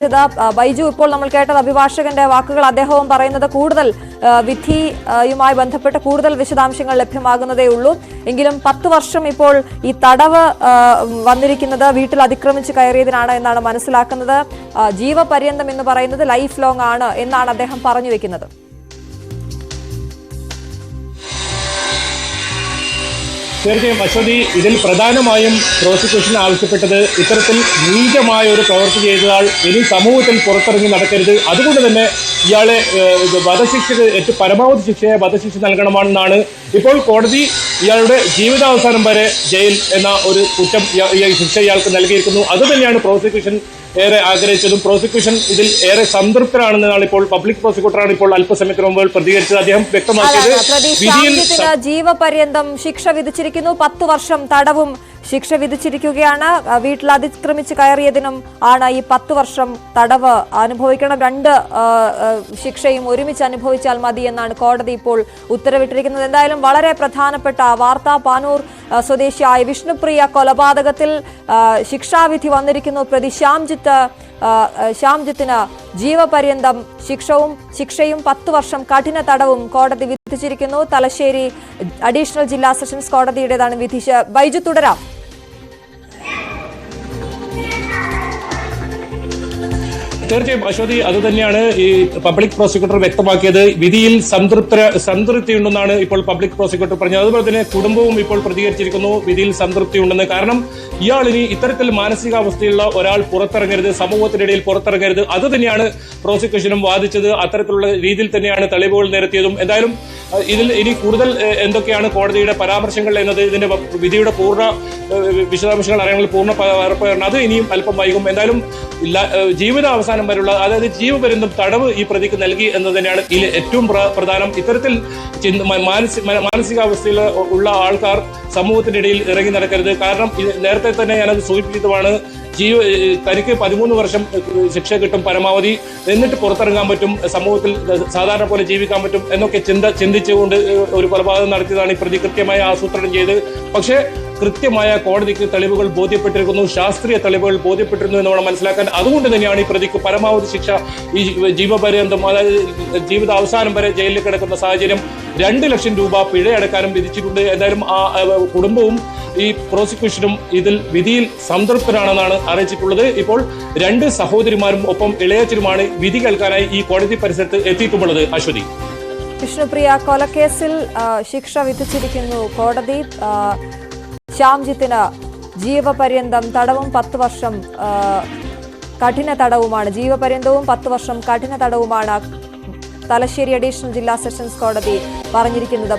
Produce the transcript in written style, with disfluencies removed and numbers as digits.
ബൈജു ഇപ്പോൾ നമ്മൾ കേട്ടത് അഭിഭാഷകന്റെ വാക്കുകൾ. അദ്ദേഹവും പറയുന്നത് കൂടുതൽ വിധിയുമായി ബന്ധപ്പെട്ട് കൂടുതൽ വിശദാംശങ്ങൾ ലഭ്യമാകുന്നതേ ഉള്ളൂ. എങ്കിലും 10 വർഷം ഇപ്പോൾ ഈ തടവ് വന്നിരിക്കുന്നത് വീട്ടിൽ അതിക്രമിച്ച് കയറിയതിനാണ് എന്നാണ് മനസ്സിലാക്കുന്നത്. ജീവപര്യന്തം എന്ന് പറയുന്നത് ലൈഫ് ലോങ് ആണ് എന്നാണ് അദ്ദേഹം പറഞ്ഞു വെക്കുന്നത്. തീർച്ചയായും അശ്വതി, ഇതിൽ പ്രധാനമായും പ്രോസിക്യൂഷൻ ആവശ്യപ്പെട്ടത് ഇത്തരത്തിൽ നീചമായ ഒരു പ്രവൃത്തി ചെയ്തയാൾ ഇനി സമൂഹത്തിൽ പുറത്തിറങ്ങി നടക്കരുത്, അതുകൊണ്ട് തന്നെ ഇയാളെ വധശിക്ഷക്ക് ഏറ്റവും പരമാവധി ശിക്ഷയെ വധശിക്ഷ നൽകണമെന്നാണ്. ഇപ്പോൾ കോടതി ഇയാളുടെ ജീവിതാവസാനം വരെ ജയിൽ എന്ന ഒരു കുറ്റം ശിക്ഷ ഇയാൾക്ക് നൽകിയിരിക്കുന്നു. അതുതന്നെയാണ് പ്രോസിക്യൂഷൻ ഏറെ ആഗ്രഹിച്ചതും. പ്രോസിക്യൂഷൻ ഇതിൽ ഏറെ സംതൃപ്തരാണെന്നാണ് ഇപ്പോൾ പബ്ലിക് പ്രോസിക്യൂട്ടറാണ് ഇപ്പോൾ അല്പസമയത്തിന് മുമ്പ് പ്രതികരിച്ചത്. അദ്ദേഹം വ്യക്തമാക്കിയത് വിധിയിൽ ജീവപര്യന്തം ശിക്ഷ വിധിച്ചിരിക്കുന്നു, 10 വർഷം തടവും ശിക്ഷ വിധിച്ചിരിക്കുകയാണ്. വീട്ടിൽ അതിക്രമിച്ച് കയറിയതിനും ആണ് ഈ 10 വർഷം തടവ് അനുഭവിക്കണം. 2 ശിക്ഷയും ഒരുമിച്ച് അനുഭവിച്ചാൽ മതി എന്നാണ് കോടതി ഇപ്പോൾ ഉത്തരവിട്ടിരിക്കുന്നത്. എന്തായാലും വളരെ പ്രധാനപ്പെട്ട വാർത്ത. പാനൂർ സ്വദേശിയായ വിഷ്ണുപ്രിയ കൊലപാതകത്തിൽ ശിക്ഷാവിധി വന്നിരിക്കുന്നു. പ്രതി ശ്യാംജിത്തിന് ജീവപര്യന്തം ശിക്ഷയും 10 വർഷം കഠിന തടവും കോടതി വിധിച്ചിരിക്കുന്നു. തലശ്ശേരി അഡീഷണൽ ജില്ലാ സെഷൻസ് കോടതിയുടേതാണ് വിധി. ബൈജു, തുടരാം. തീർച്ചയായും അശ്വതി, അതുതന്നെയാണ് ഈ പബ്ലിക് പ്രോസിക്യൂട്ടർ വ്യക്തമാക്കിയത്. വിധിയിൽ സംതൃപ്തിയുണ്ടെന്നാണ് ഇപ്പോൾ പബ്ലിക് പ്രോസിക്യൂട്ടർ പറഞ്ഞത്. അതുപോലെ തന്നെ കുടുംബവും ഇപ്പോൾ പ്രതികരിച്ചിരിക്കുന്നു, വിധിയിൽ സംതൃപ്തിയുണ്ടെന്ന്. കാരണം ഇയാളിനി ഇത്തരത്തിൽ മാനസികാവസ്ഥയുള്ള ഒരാൾ പുറത്തിറങ്ങരുത്, സമൂഹത്തിനിടയിൽ പുറത്തിറങ്ങരുത്, അത് തന്നെയാണ് പ്രോസിക്യൂഷനും വാദിച്ചത്. അത്തരത്തിലുള്ള രീതിയിൽ തന്നെയാണ് തെളിവുകൾ നിരത്തിയതും. എന്തായാലും ഇതിൽ ഇനി കൂടുതൽ എന്തൊക്കെയാണ് കോടതിയുടെ പരാമർശങ്ങൾ എന്നത് ഇതിന്റെ വിധിയുടെ പൂർണ്ണ വിശദാംശങ്ങൾ അറിയണമെങ്കിൽ പൂർണ്ണ പകർപ്പ് അത് ഇനിയും അല്പം വൈകും. എന്തായാലും ജീവിതാവസാനം വരെയുള്ള, അതായത് ജീവപര്യന്തം തടവ് ഈ പ്രതിക്ക് നൽകി എന്നത് തന്നെയാണ് ഇതിൽ ഏറ്റവും പ്രധാനം. ഇത്തരത്തിൽ മാനസികാവസ്ഥയിൽ ഉള്ള ആൾക്കാർ സമൂഹത്തിന്റെ ഇടയിൽ ഇറങ്ങി നടക്കരുത്. കാരണം നേരത്തെ തന്നെ ഞാനത് സൂചിപ്പിച്ചതുമാണ്. തനിക്ക് 13 വർഷം ശിക്ഷ കിട്ടും പരമാവധി, എന്നിട്ട് പുറത്തിറങ്ങാൻ പറ്റും, സമൂഹത്തിൽ സാധാരണ പോലെ ജീവിക്കാൻ പറ്റും എന്നൊക്കെ ചിന്തിച്ചുകൊണ്ട് ഒരു കൊലപാതകം നടത്തിയതാണ് ഈ പ്രതി കൃത്യമായി ആസൂത്രണം ചെയ്ത്. പക്ഷേ കൃത്യമായ കോടതിക്ക് തെളിവുകൾ ബോധ്യപ്പെട്ടിരിക്കുന്നു, ശാസ്ത്രീയ തെളിവുകൾ ബോധ്യപ്പെട്ടിരുന്നു എന്ന് വേണം മനസ്സിലാക്കാൻ. അതുകൊണ്ട് തന്നെയാണ് ഈ പ്രതിക്ക് പരമാവധി ശിക്ഷ ഈ ജീവപര്യന്തം, അതായത് ജീവിതാവസാനം വരെ ജയിലിൽ കിടക്കുന്ന സാഹചര്യം. 2 ലക്ഷം രൂപ പിഴയടക്കാനും വിധിച്ചിട്ടുണ്ട്. എന്തായാലും ആ കുടുംബവും ഈ പ്രോസിക്യൂഷനും ഇതിൽ വിധിയിൽ സംതൃപ്തരാണെന്നാണ് അറിയിച്ചിട്ടുള്ളത്. ഇപ്പോൾ 2 സഹോദരിമാരും ഒപ്പം ഇളയച്ചനുമാണ് വിധി കേൾക്കാനായി ഈ കോടതി പരിസരത്ത് എത്തിയിട്ടുള്ളത്. അശ്വതി, വിഷ്ണുപ്രിയ കൊലക്കേസിൽ ശിക്ഷ വിധിച്ചിരിക്കുന്നു കോടതി. ശ്യാംജിത്തിന് ജീവപര്യന്തം തടവും 10 വർഷം കഠിന തടവുമാണ്. ജീവപര്യന്തവും 10 വർഷം കഠിന തടവുമാണ് തലശ്ശേരി അഡീഷണൽ ജില്ലാ സെഷൻസ് കോടതി പറഞ്ഞിരിക്കുന്നത്.